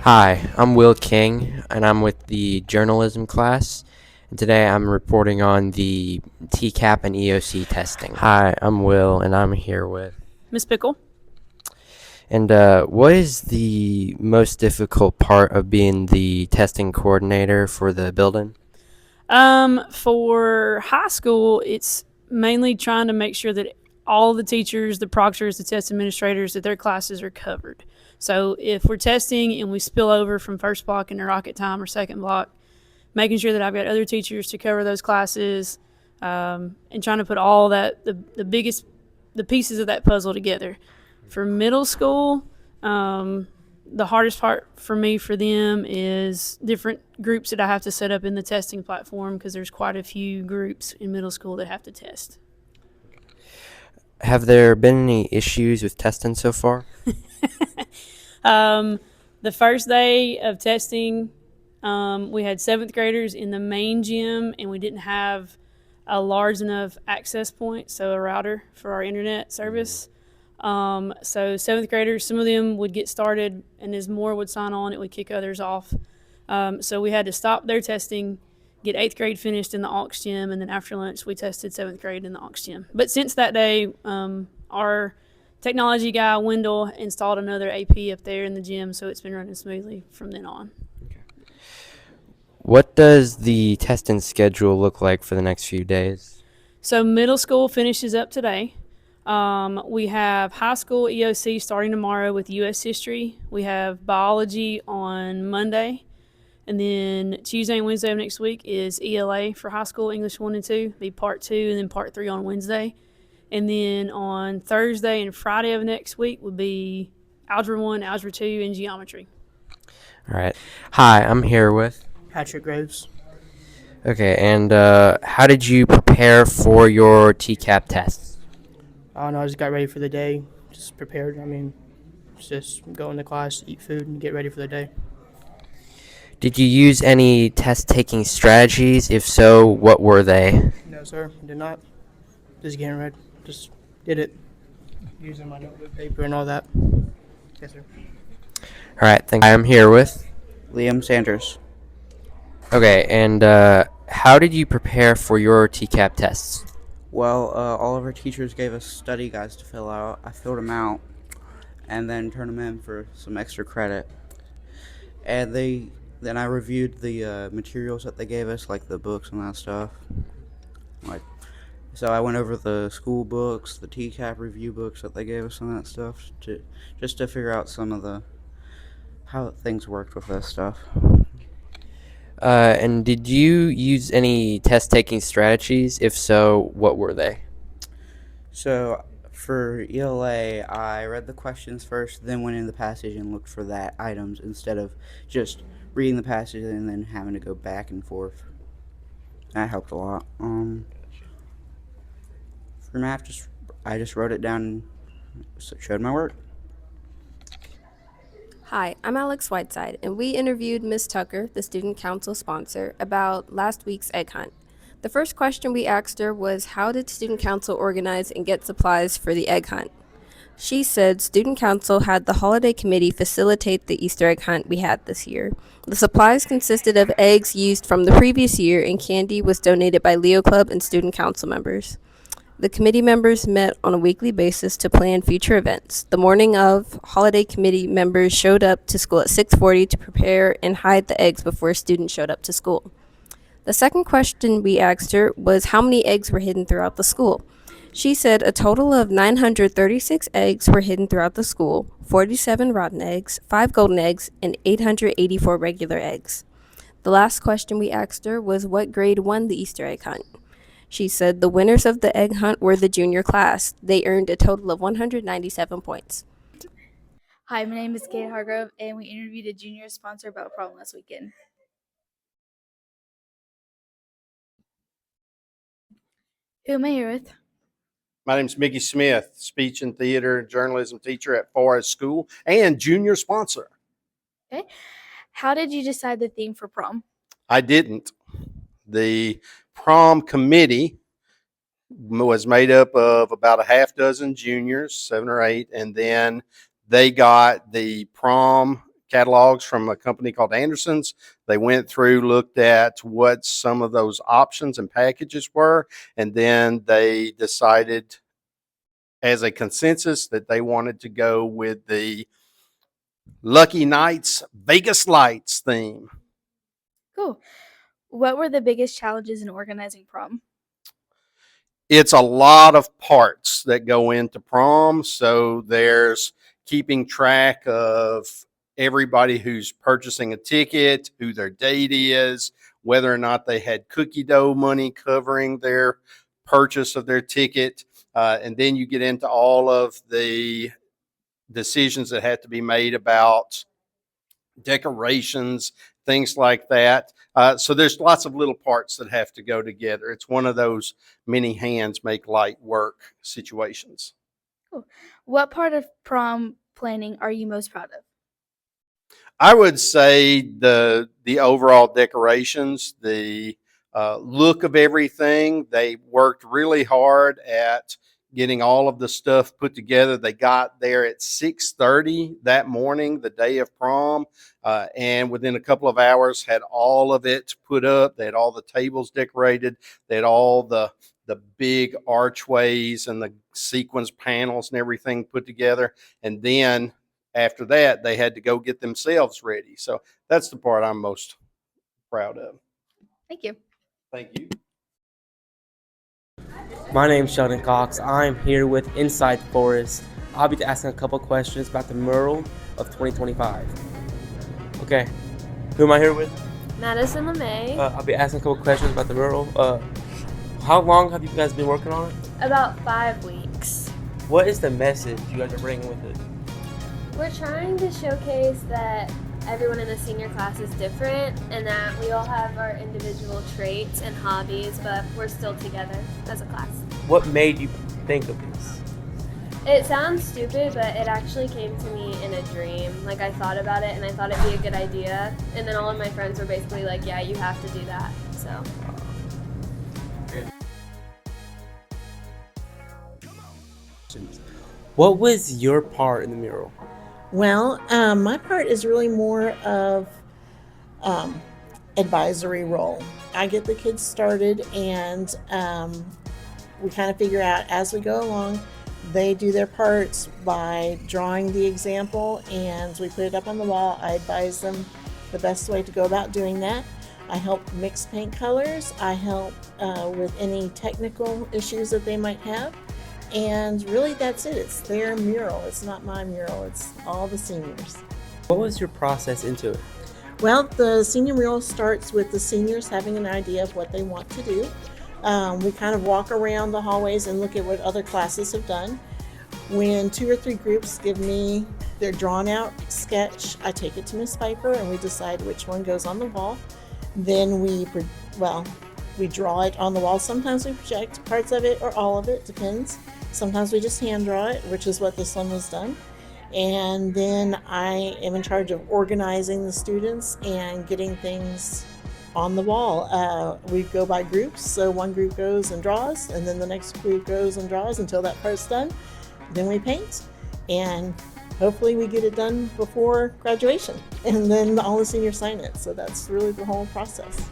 Hi, I'm Will King, and I'm with the journalism class. And today I'm reporting on the TCAP and EOC testing. Hi, I'm Will, and I'm here with. Miss Pickle. And what is the most difficult part of being the testing coordinator for the building? For high school, it's mainly trying to make sure that all the teachers, the proctors, the test administrators, that their classes are covered. So if we're testing and we spill over from first block into rocket time or second block, making sure that I've got other teachers to cover those classes, and trying to put all that the pieces of that puzzle together. For middle school, the hardest part for me for them is different groups that I have to set up in the testing platform because there's quite a few groups in middle school that have to test. Have there been any issues with testing so far? The first day of testing, we had seventh graders in the main gym, and we didn't have a large enough access point, so a router for our internet service. So seventh graders, some of them would get started, and as more would sign on, it would kick others off. So we had to stop their testing, get eighth grade finished in the aux gym, and then after lunch we tested seventh grade in the aux gym. But since that day, our technology guy Wendell installed another AP up there in the gym, so it's been running smoothly from then on. What does the testing schedule look like for the next few days? So middle school finishes up today. We have high school EOC starting tomorrow with U.S. history. We have biology on Monday. And then Tuesday and Wednesday of next week is ELA for high school, English 1 and 2, be part 2, and then part 3 on Wednesday. And then on Thursday and Friday of next week would be Algebra 1, Algebra 2, and Geometry. All right. Hi, I'm here with. Patrick Groves. Okay, and how did you prepare for your TCAP tests? I don't know, I just got ready for the day, just prepared. Just go into class, eat food, and get ready for the day. Did you use any test-taking strategies? If so, what were they? No, sir, did not. Just getting ready. Just did it. Using my notebook paper and all that. Yes, sir. All right, thank you. I'm here with. Liam Sanders. Okay, and how did you prepare for your TCAP tests? Well, all of our teachers gave us study guides to fill out. I filled them out and then turned them in for some extra credit. And then I reviewed the materials that they gave us, like the books and that stuff. So I went over the school books, the TCAP review books that they gave us and that stuff, just to figure out some of how things worked with this stuff. And did you use any test-taking strategies? If so, what were they? So for ELA, I read the questions first, then went in the passage and looked for that items instead of just reading the passage and then having to go back and forth. That helped a lot. For math, I just wrote it down and showed my work. Hi, I'm Alex Whiteside, and we interviewed Ms. Tucker, the student council sponsor, about last week's egg hunt. The first question we asked her was, how did student council organize and get supplies for the egg hunt? She said student council had the holiday committee facilitate the Easter egg hunt we had this year. The supplies consisted of eggs used from the previous year, and candy was donated by Leo Club and student council members. The committee members met on a weekly basis to plan future events. The morning of, holiday committee members showed up to school at 6:40 to prepare and hide the eggs before students showed up to school. The second question we asked her was how many eggs were hidden throughout the school. She said a total of 936 eggs were hidden throughout the school, 47 rotten eggs, 5 golden eggs, and 884 regular eggs. The last question we asked her was what grade won the Easter egg hunt. She said the winners of the egg hunt were the junior class. They earned a total of 197 points. Hi, my name is Kate Hargrove, and we interviewed a junior sponsor about a problem last weekend. Who am I here with? My name is Mickey Smith, speech and theater and journalism teacher at Forrest School and junior sponsor. Okay. How did you decide the theme for prom? I didn't. The prom committee was made up of about a half dozen juniors, 7 or 8, and then they got the prom catalogs from a company called Anderson's. They went through, looked at what some of those options and packages were, and then they decided as a consensus that they wanted to go with the Lucky Knights Vegas Lights theme. Cool. What were the biggest challenges in organizing prom? It's a lot of parts that go into prom. So there's keeping track of everybody who's purchasing a ticket, who their date is, whether or not they had cookie dough money covering their purchase of their ticket. And then you get into all of the decisions that have to be made about decorations, things like that. So there's lots of little parts that have to go together. It's one of those many hands make light work situations. Cool. What part of prom planning are you most proud of? I would say the overall decorations, the look of everything. They worked really hard at getting all of the stuff put together. They got there at 6:30 that morning, the day of prom, and within a couple of hours had all of it put up. They had all the tables decorated. They had all the big archways and the sequence panels and everything put together. And then after that, they had to go get themselves ready. So that's the part I'm most proud of. Thank you. Thank you. My name's Sheldon Cox. I'm here with Inside Forrest. I'll be asking a couple questions about the mural of 2025. Okay, who am I here with? Madison LeMay. I'll be asking a couple questions about the mural. How long have you guys been working on it? About 5 weeks. What is the message you guys are bringing with it? We're trying to showcase that everyone in the senior class is different and that we all have our individual traits and hobbies, but we're still together as a class. What made you think of this? It sounds stupid, but it actually came to me in a dream. Like, I thought about it and I thought it'd be a good idea, and then all of my friends were basically like, yeah, you have to do that. So What was your part in the mural? Well, my part is really more of advisory role. I get the kids started, and we kind of figure out as we go along. They do their parts by drawing the example, and we put it up on the wall. I advise them the best way to go about doing that. I help mix paint colors. I help with any technical issues that they might have. And really, that's it. It's their mural. It's not my mural. It's all the seniors. What was your process into it? Well, the senior mural starts with the seniors having an idea of what they want to do. We kind of walk around the hallways and look at what other classes have done. When 2 or 3 groups give me their drawn out sketch, I take it to Miss Piper and we decide which one goes on the wall. Then we draw it on the wall. Sometimes we project parts of it or all of it, depends. Sometimes we just hand draw it, which is what this one was done. And then I am in charge of organizing the students and getting things on the wall. We go by groups, so one group goes and draws, and then the next group goes and draws until that part's done. Then we paint, and hopefully we get it done before graduation. And then all the seniors sign it, so that's really the whole process.